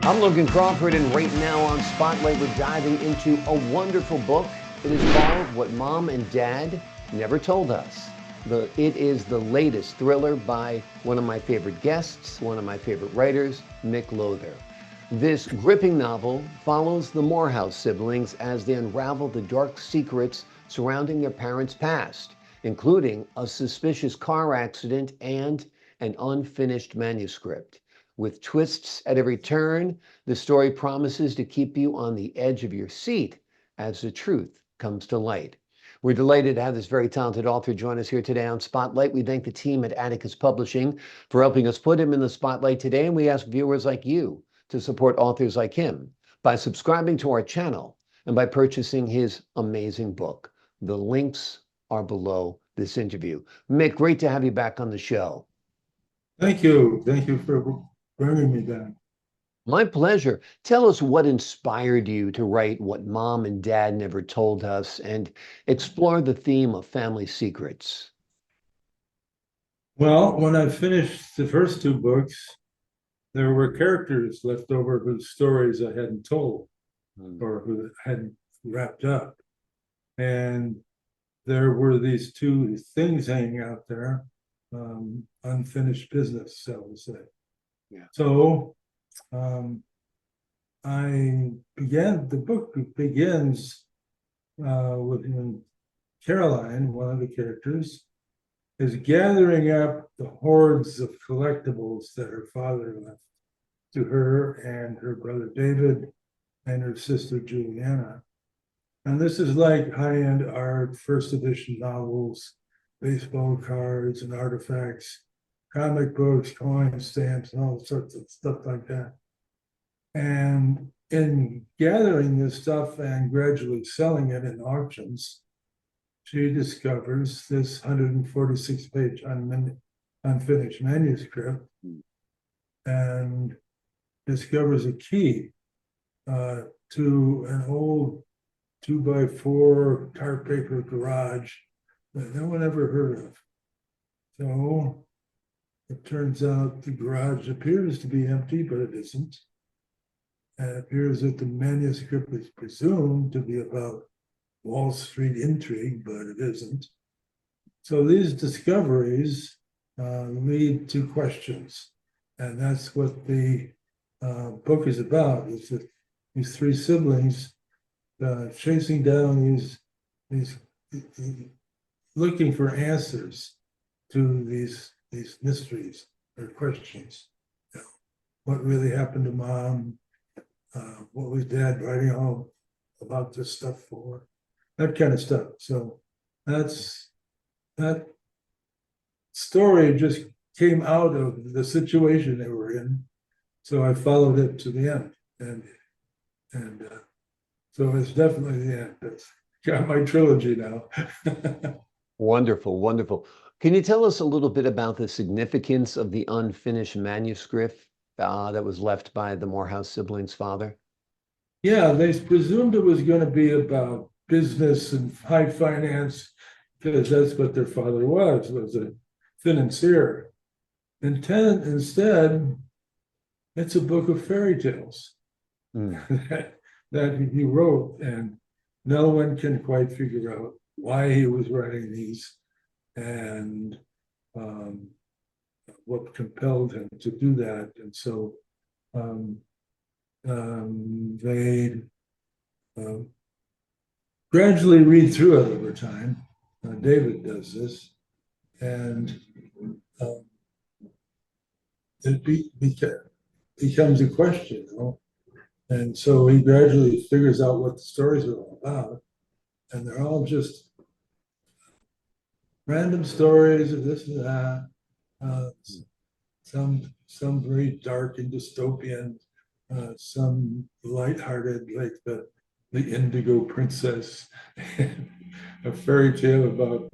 I'm Logan Crawford, and right now on Spotlight, we're diving into a wonderful book. It is called What Mom and Dad Never Told Us. It is the latest thriller by one of my favorite guests, one of my favorite writers, Mic Lowther. This gripping novel follows the Moorehouse siblings as they unravel the dark secrets surrounding their parents' past, including a suspicious car accident and an unfinished manuscript. With twists at every turn, the story promises to keep you on the edge of your seat as the truth comes to light. We're delighted to have this very talented author join us here today on Spotlight. We thank the team at Atticus Publishing for helping us put him in the spotlight today, and we ask viewers like you to support authors like him by subscribing to our channel and by purchasing his amazing book. The links are below this interview. Mick, great to have you back on the show. Thank you. Thank you for bringing me back. My pleasure. Tell us what inspired you to write What Mom and Dad Never Told Us and explore the theme of family secrets. Well, when I finished the first two books, there were characters left over whose stories I hadn't told or who hadn't wrapped up. And there were these two things hanging out there, unfinished business, shall we say. Yeah. So the book begins with Caroline, one of the characters, is gathering up the hordes of collectibles that her father left to her and her brother David and her sister Juliana. And this is like high-end art, first edition novels, baseball cards and artifacts, comic books, coins, stamps, and all sorts of stuff like that. And in gathering this stuff and gradually selling it in auctions, she discovers this 146-page unfinished manuscript and discovers a key to an old 2x4 tar paper garage that no one ever heard of. So it turns out the garage appears to be empty, but it isn't. And it appears that the manuscript is presumed to be about Wall Street intrigue, but it isn't. So these discoveries lead to questions. And that's what the book is about, is that these three siblings chasing down these looking for answers to these mysteries or questions. You know, what really happened to Mom? What was Dad writing all about this stuff for? That kind of stuff. So that story just came out of the situation they were in. So I followed it to the end, and so it's definitely the end. It's got my trilogy now. Wonderful, wonderful. Can you tell us a little bit about the significance of the unfinished manuscript that was left by the Moorehouse siblings' father? Yeah, they presumed it was going to be about business and high finance because that's what their father was a financier. Instead, it's a book of fairy tales that he wrote, and no one can quite figure out why he was writing these and what compelled him to do that. And so they gradually read through it over time. David does this, and it becomes a question, you know? And so he gradually figures out what the stories are all about, and they're all just random stories of this and that. Some very dark and dystopian, some lighthearted, like the Indigo Princess, a fairy tale about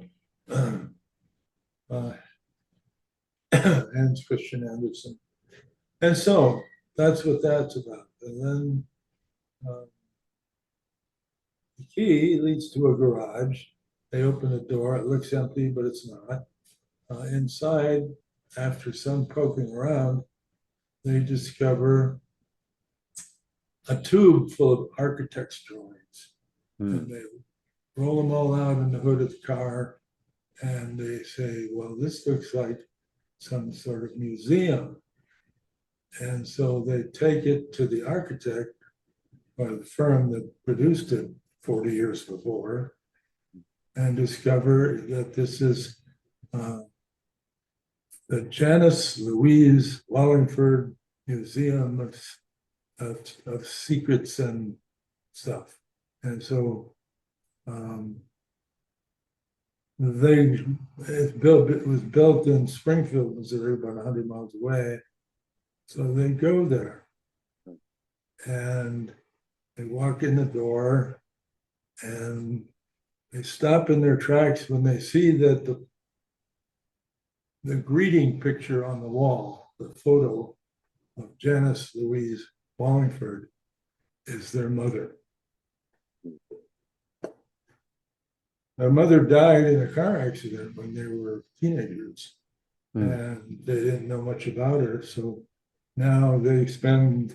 Hans Christian Andersen. And so that's what that's about. And then the key leads to a garage. They open the door, it looks empty, but it's not. Inside, after some poking around, they discover a tube full of architect's drawings. Hmm. And they roll them all out in the hood of the car, and they say, well, this looks like some sort of museum. And so they take it to the architect or the firm that produced it 40 years before and discover that this is the Janice Louise Wallingford Museum of Secrets and stuff. And so it was built in Springfield, Missouri, about 100 miles away. So they go there and they walk in the door and they stop in their tracks when they see that the greeting picture on the wall, the photo of Janice Louise Wallingford, is their mother. Their mother died in a car accident when they were teenagers, and they didn't know much about her. So now they spend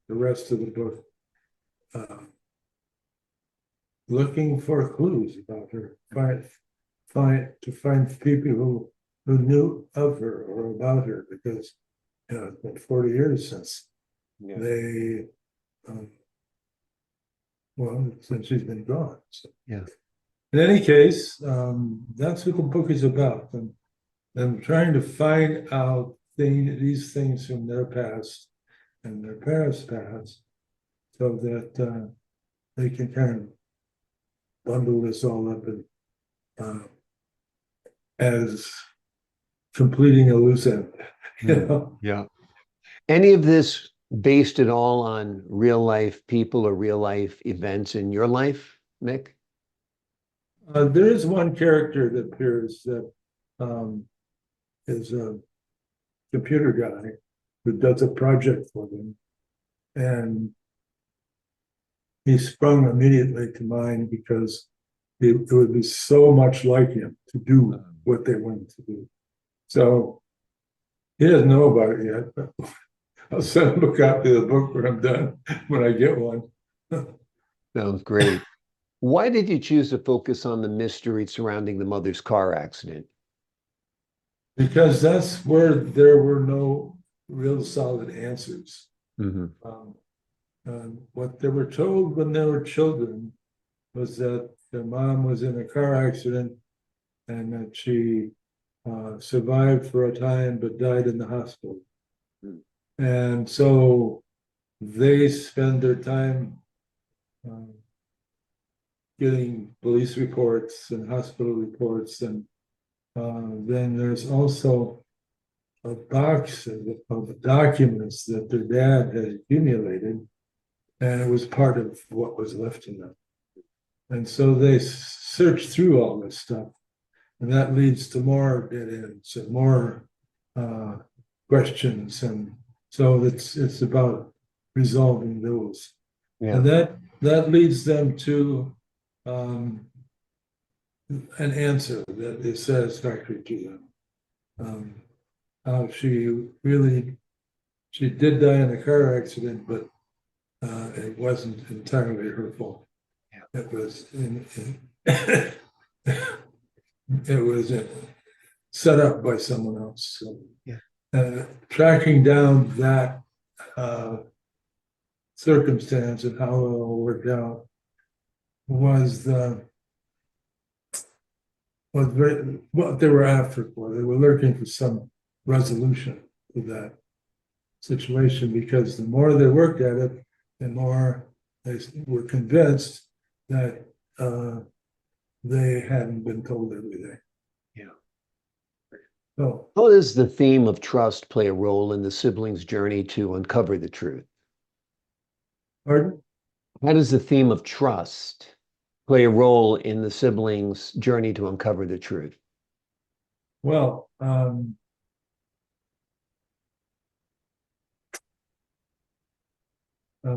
the rest of the book looking for clues about her, to find people who knew of her or about her, because it's been 40 years since they since she's been gone. So. Yeah. In any case, that's what the book is about, and them trying to find out these things from their past and their parents' past, so that they can kind of bundle this all up and as completing a loose end. Yeah. Any of this based at all on real life people or real life events in your life, Mick? There is one character that appears that is a computer guy who does a project for them, and he sprung immediately to mind because it would be so much like him to do what they wanted to do. So he doesn't know about it yet, but I'll send him a copy of the book when I'm done, when I get one. Sounds great. Why did you choose to focus on the mystery surrounding the mother's car accident? Because that's where there were no real solid answers. What they were told when they were children was that their mom was in a car accident and that she survived for a time but died in the hospital. And so they spend their time getting police reports and hospital reports, and then there's also a box of documents that their dad had accumulated, and it was part of what was left in them. And so they search through all this stuff, and that leads to more dead ends and more questions, and so it's about resolving those. And that leads them to an answer that is satisfactory to them. She did die in a car accident, but it wasn't entirely her fault. It was it was set up by someone else. So, tracking down that circumstance and how it all worked out was what they were after for. They were looking for some resolution to that situation, because the more they worked at it, the more they were convinced that they hadn't been told everything. So, how does the theme of trust play a role in the siblings' journey to uncover the truth? pardon? How does the theme of trust play a role in the siblings' journey to uncover the truth? Well, I'm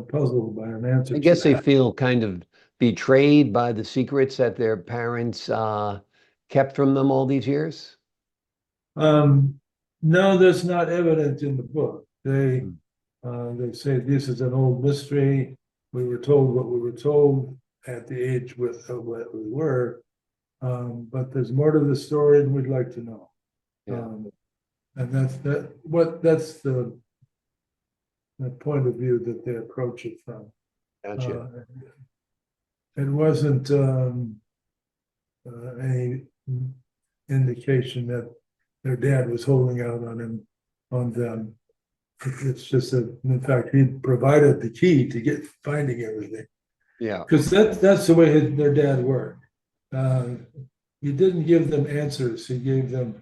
puzzled by an answer. I guess to they that. feel kind of betrayed by the secrets that their parents kept from them all these years. No, that's not evident in the book. They They say this is an old mystery. We were told what we were told at the age with what we were, but there's more to the story than we'd like to know. Yeah. And that's the point of view that they approach it from. Gotcha. It wasn't any indication that their dad was holding out on them. It's just that, in fact, he provided the key to finding everything. Yeah. Because that's the way their dad worked. He didn't give them answers. He gave them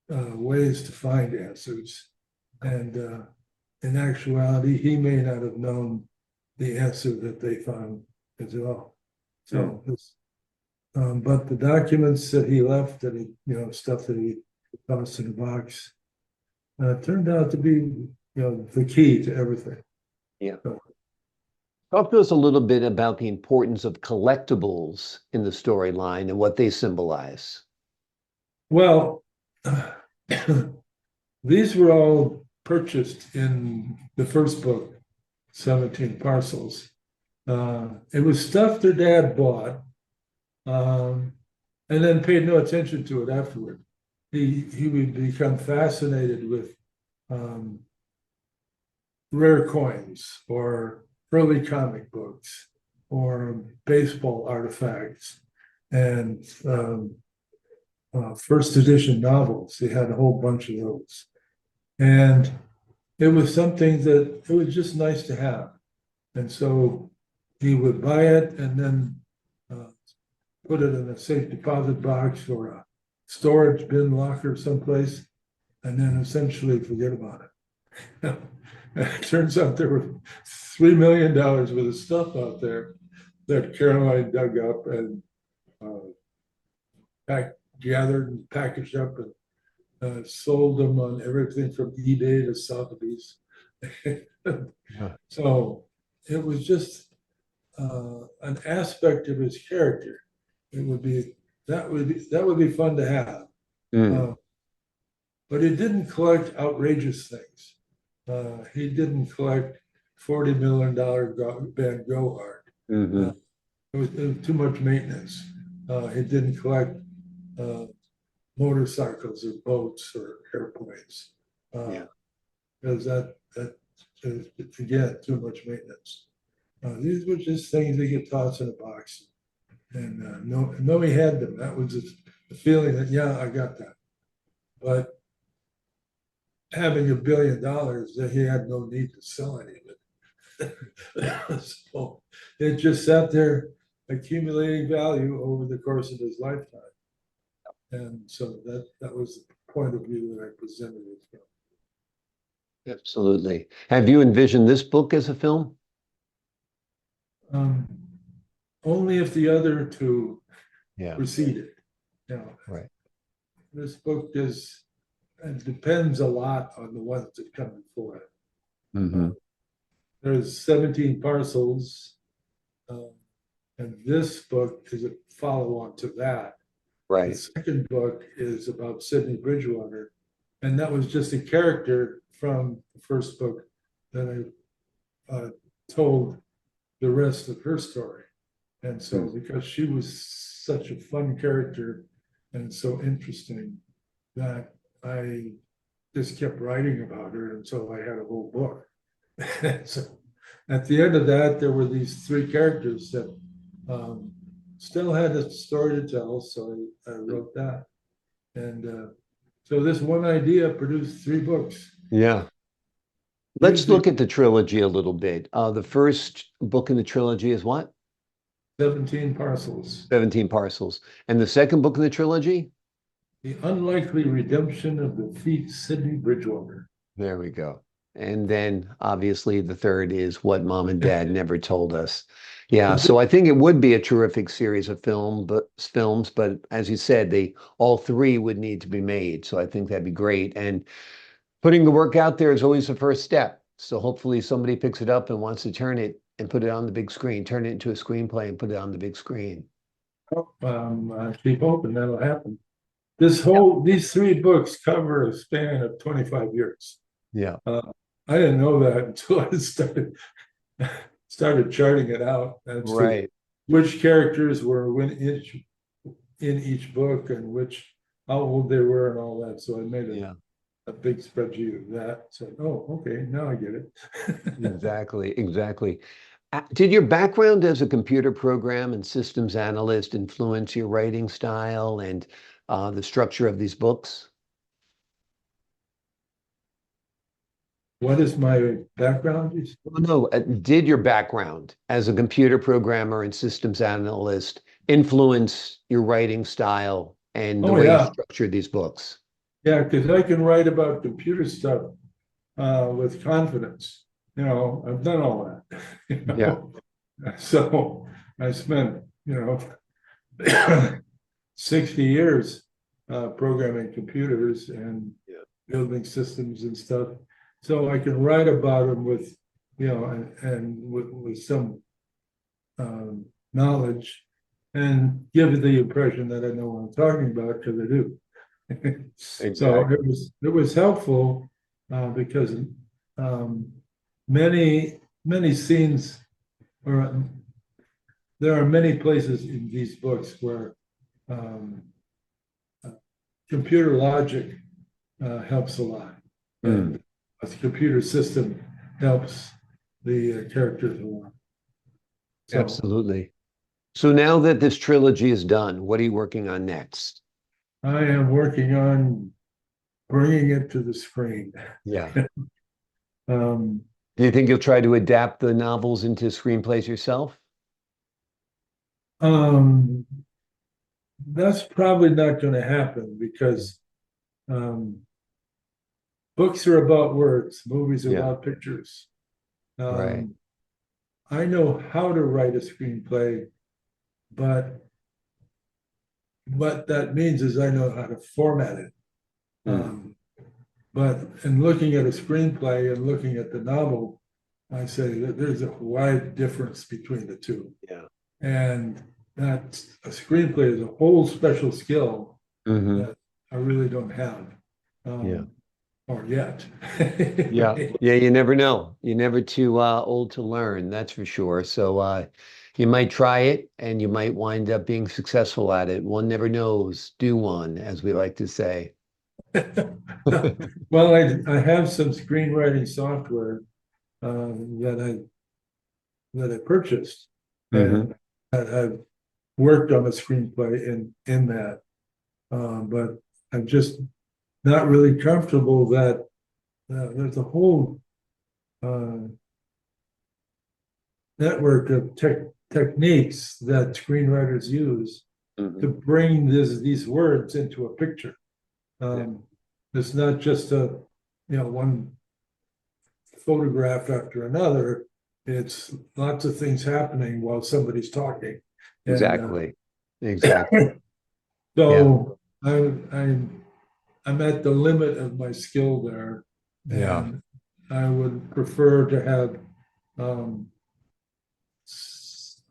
ways to find answers. And in actuality, he may not have known the answer that they found as well. So, but the documents that he left, that stuff that he tossed in a box, turned out to be, the key to everything. Yeah. So, talk to us a little bit about the importance of collectibles in the storyline and what they symbolize. well, these were all purchased in the first book, 17 Parcels. It was stuff their dad bought, and then paid no attention to it afterward. He would become fascinated with rare coins or early comic books or baseball artifacts and first edition novels. They had a whole bunch of those. And it was something that it was just nice to have. And so he would buy it and then put it in a safe deposit box or a storage bin locker someplace, and then essentially forget about it. It turns out there were $3 million worth of stuff out there that Caroline dug up and gathered and packaged up and sold them on everything from eBay to Sotheby's. So it was just an aspect of his character. It would be that would be fun to have. But he didn't collect outrageous things. He didn't collect $40 million Van Gogh art. It was too much maintenance. He didn't collect motorcycles or boats or airplanes. Because that is, again, too much maintenance. These were just things that get tossed in a box. And no, he had them. That was the feeling that, yeah, I got that. But having $1 billion, that he had no need to sell any of it. So it just sat there accumulating value over the course of his lifetime. And so that was the point of view that I presented it from. Absolutely. Have you envisioned this book as a film? Only if the other two Yeah. preceded. Right. This book depends a lot on the ones that come before it. There's 17 Parcels, and this book is a follow-on to that. Right. The second book is about Sidney Bridgewater, and that was just a character from the first book that I told the rest of her story. And so because she was such a fun character and so interesting, that I just kept writing about her until I had a whole book. So at the end of that, there were these three characters that still had a story to tell, so I wrote that. And so this one idea produced 3 books. Yeah. Let's look at the trilogy a little bit. The first book in the trilogy is what? 17 Parcels. 17 Parcels. And the second book in the trilogy? The Unlikely Redemption of the Thief Sidney Bridgewater. There we go. And then obviously the third is What Mom and Dad Never Told Us. Yeah, so I think it would be a terrific series of films, but as you said, all 3 would need to be made. So I think that'd be great. And putting the work out there is always the first step. So hopefully somebody picks it up and wants to turn it and put it on the big screen, turn it into a screenplay and put it on the big screen. I keep hoping that'll happen. These 3 books cover a span of 25 years. Yeah. I didn't know that until I started charting it out as to Right. which characters were in each book and how old they were and all that. So I made Yeah. a big spreadsheet of that. So, oh, okay, now I get it. Exactly. Exactly. Did your background as a computer program and systems analyst influence your writing style and the structure of these books? What is my background? Well, no, did your background as a computer programmer and systems analyst influence your writing style and the Oh, way you yeah. structure these books? Yeah, because I can write about computer stuff with confidence. I've done all that. Yeah, So I spent, 60 years programming computers and yeah, building systems and stuff. So I can write about them with, and with some knowledge and give the impression that I know what I'm talking about because I do. So exactly. it was helpful because um, many scenes, or there are many places in these books where um, computer logic helps a lot, Mm, and a computer system helps the characters a lot. So absolutely. So now that this trilogy is done, what are you working on next? I am working on bringing it to the screen. Yeah. Um, Do you think you'll try to adapt the novels into screenplays yourself? um, that's probably not going to happen because um, books are about words, movies are Yeah, about pictures. right. Um, I know how to write a screenplay, but what that means is I know how to format it. Mm, Um, but in looking at a screenplay and looking at the novel, I say that there's a wide difference between the two. yeah. And that a screenplay is a whole special skill Hmm. that I really don't have, Yeah. um, or yet. Yeah. Yeah, you never know. You're never too old to learn, that's for sure. So you might try it and you might wind up being successful at it. One never knows. Do one, as we like to say. Well, I have some screenwriting software that I purchased, Hmm. and I've worked on a screenplay in that, but I'm just not really comfortable that there's a whole uh, network of techniques that screenwriters use to Hmm. bring these words into a picture. Yeah, It's not just one photograph after another. It's lots of things happening while somebody's talking, and exactly. Exactly. Yeah. so I'm at the limit of my skill there, Yeah. and I would prefer to have um,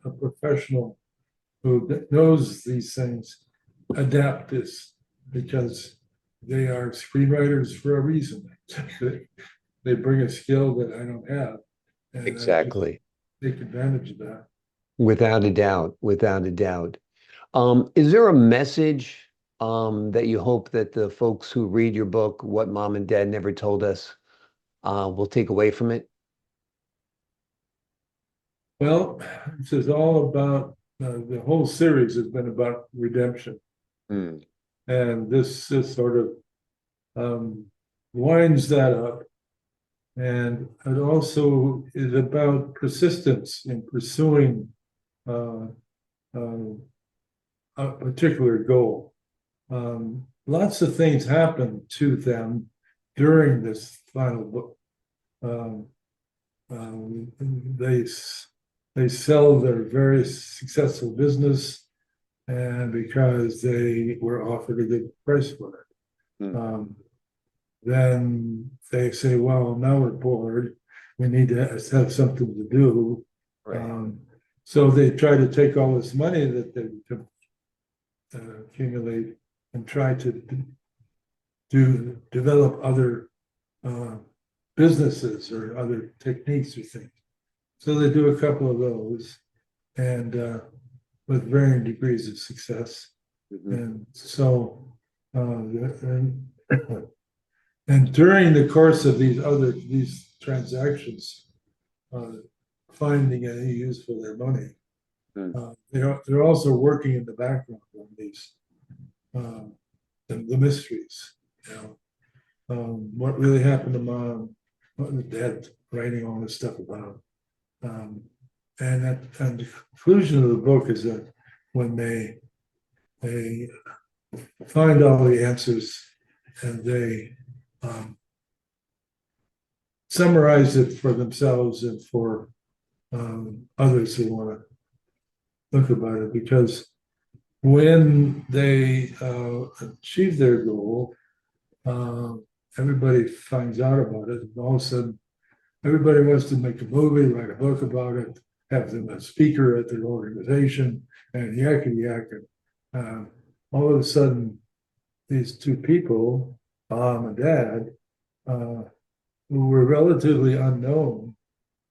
a professional who knows these things adapt this because they are screenwriters for a reason. They bring a skill that I don't have, and I just Exactly. take advantage of that. Without a doubt. Without a doubt. Is there a message that you hope that the folks who read your book, What Mom and Dad Never Told Us, will take away from it? Well, this is all about the whole series has been about redemption, Mm, and this is sort of um, winds that up. And it also is about persistence in pursuing uh, uh, a particular goal. Lots of things happen to them during this final book. Um, um, they they sell their very successful business, and because they were offered a good price for it. mm, Then they say, well, now we're bored. We need to have something to do. right. Um, so they try to take all this money that they accumulate and try to develop other uh, businesses or other techniques or things. So they do a couple of those, and with varying degrees of success. And so, and during the course of these transactions, finding any use for their money, they're also working in the background on these the mysteries. You know, what really happened to mom, what the dad writing all this stuff about. And the conclusion of the book is that when they find all the answers and they summarize it for themselves and for others who want to look about it, because when they achieve their goal, everybody finds out about it, and all of a sudden everybody wants to make a movie, write a book about it, have them a speaker at their organization, and yak. All of a sudden, these two people, mom and dad, who were relatively unknown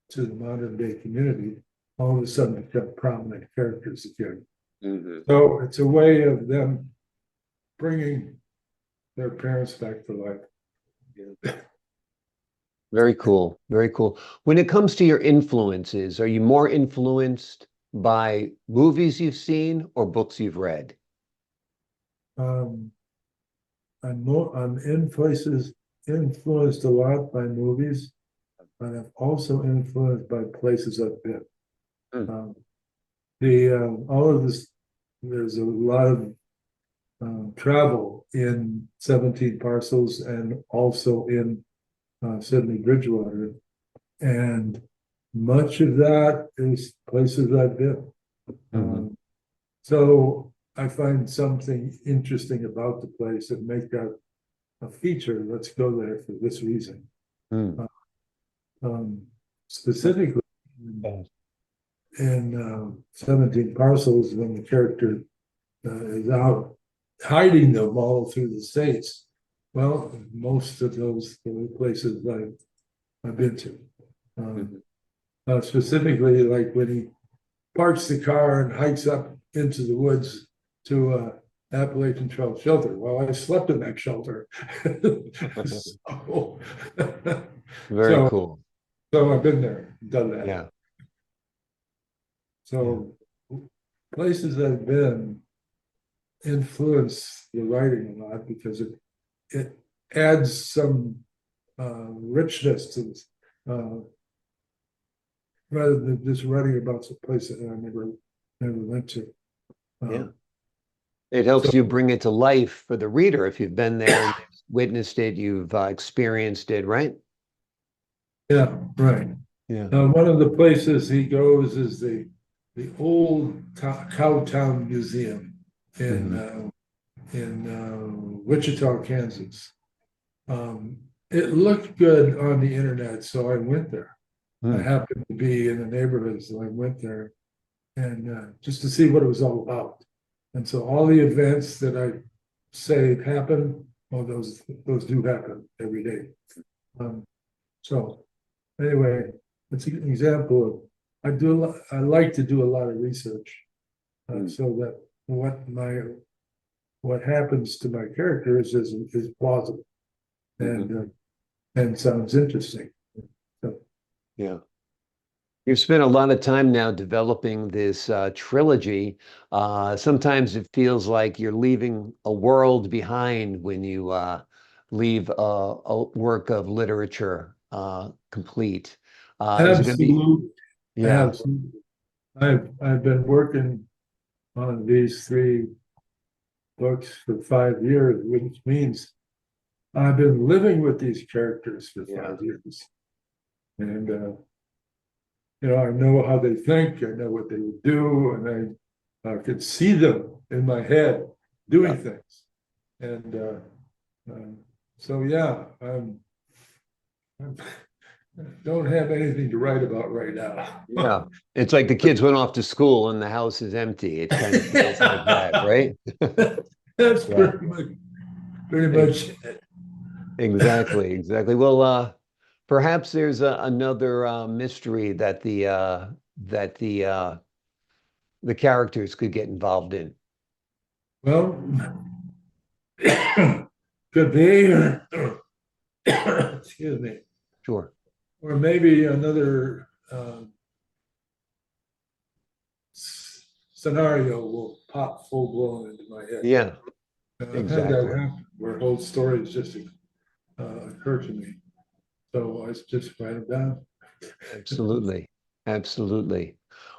to the modern day community, all of a sudden become prominent characters again. So it's a way of them bringing their parents back to life. Very cool. Very cool. When it comes to your influences, are you more influenced by movies you've seen or books you've read? I'm influenced a lot by movies, but I'm also influenced by places I've been. All of this, there's a lot of travel in 17 Parcels and also in Sydney Bridgewater, and much of that is places I've been. So I find something interesting about the place and make that a feature. Let's go there for this reason. Specifically in 17 Parcels, when the character is out hiding them all through the States. Well, most of those places I've been to. Specifically, like when he parks the car and hikes up into the woods to Appalachian Trail shelter. Well, I slept in that shelter. Very cool. So I've been there, done that. Yeah. So places I've been influence the writing a lot because it adds some richness to this, rather than just writing about some place that I never went to. Yeah. It helps you bring it to life for the reader if you've been there, you've witnessed it, you've experienced it, right? Yeah, right. Yeah. One of the places he goes is the old Cowtown Museum in Wichita, Kansas. It looked good on the internet, so I went there. I happened to be in the neighborhood, so I went there, and just to see what it was all about. And so all the events that I say happen, well, those do happen every day. So anyway, it's an example of I like to do a lot of research, so that what happens to my characters is plausible and sounds interesting. So, yeah. You've spent a lot of time now developing this trilogy. Sometimes it feels like you're leaving a world behind when you leave a work of literature complete. Is it gonna be? absolutely, Yeah. absolutely. I've been working on these 3 books for 5 years, which means I've been living with these characters for 5 years, and I know how they think, I know what they would do, and I could see them in my head doing things, and so yeah, I don't have anything to write about right now. Yeah. It's like the kids went off to school and the house is empty. It kind of feels like that, right? That's pretty much it. Exactly. Well, Perhaps there's another mystery that the characters could get involved in. Well, could be, excuse me, Sure. or maybe another scenario will pop full blown into my head. Yeah, I've had that exactly. happen where whole stories just occur to me. So I just write them down. Absolutely. Absolutely.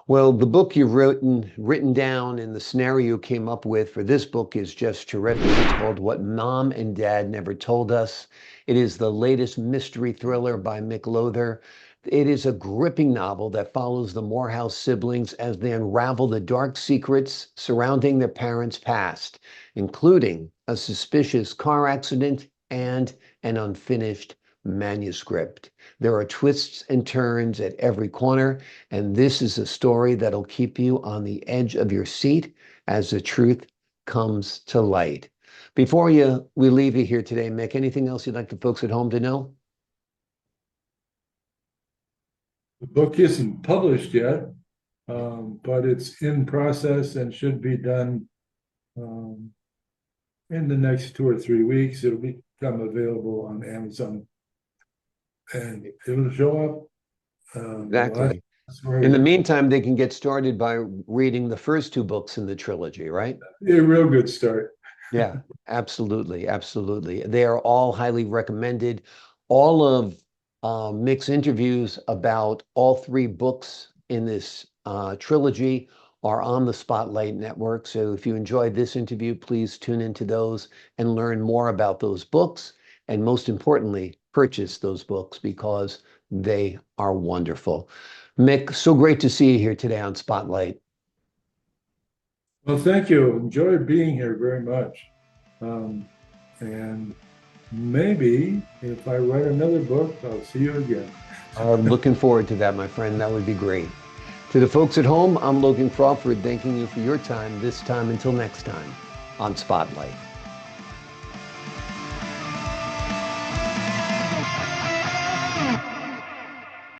Well, the book you've written down and the scenario you came up with for this book is just terrific. It's called What Mom and Dad Never Told Us. It is the latest mystery thriller by Mic Lowther. It is a gripping novel that follows the Moorehouse siblings as they unravel the dark secrets surrounding their parents' past, including a suspicious car accident and an unfinished manuscript. There are twists and turns at every corner, and this is a story that'll keep you on the edge of your seat as the truth comes to light. Before we leave you here today, Mick, anything else you'd like the folks at home to know? The book isn't published yet, but it's in process and should be done in the next 2 or 3 weeks. It'll become available on Amazon and it'll show up. Exactly. In the meantime, they can get started by reading the first two books in the trilogy, right? A real good start. Yeah, absolutely. Absolutely. They are all highly recommended. All of Mick's interviews about all three books in this trilogy are on the Spotlight Network. So if you enjoyed this interview, please tune into those and learn more about those books. And most importantly, purchase those books because they are wonderful. Mick, so great to see you here today on Spotlight. Well, thank you. Enjoyed being here very much. And maybe if I write another book, I'll see you again. I'm looking forward to that, my friend. That would be great. To the folks at home, I'm Logan Crawford, thanking you for your time this time until next time on Spotlight.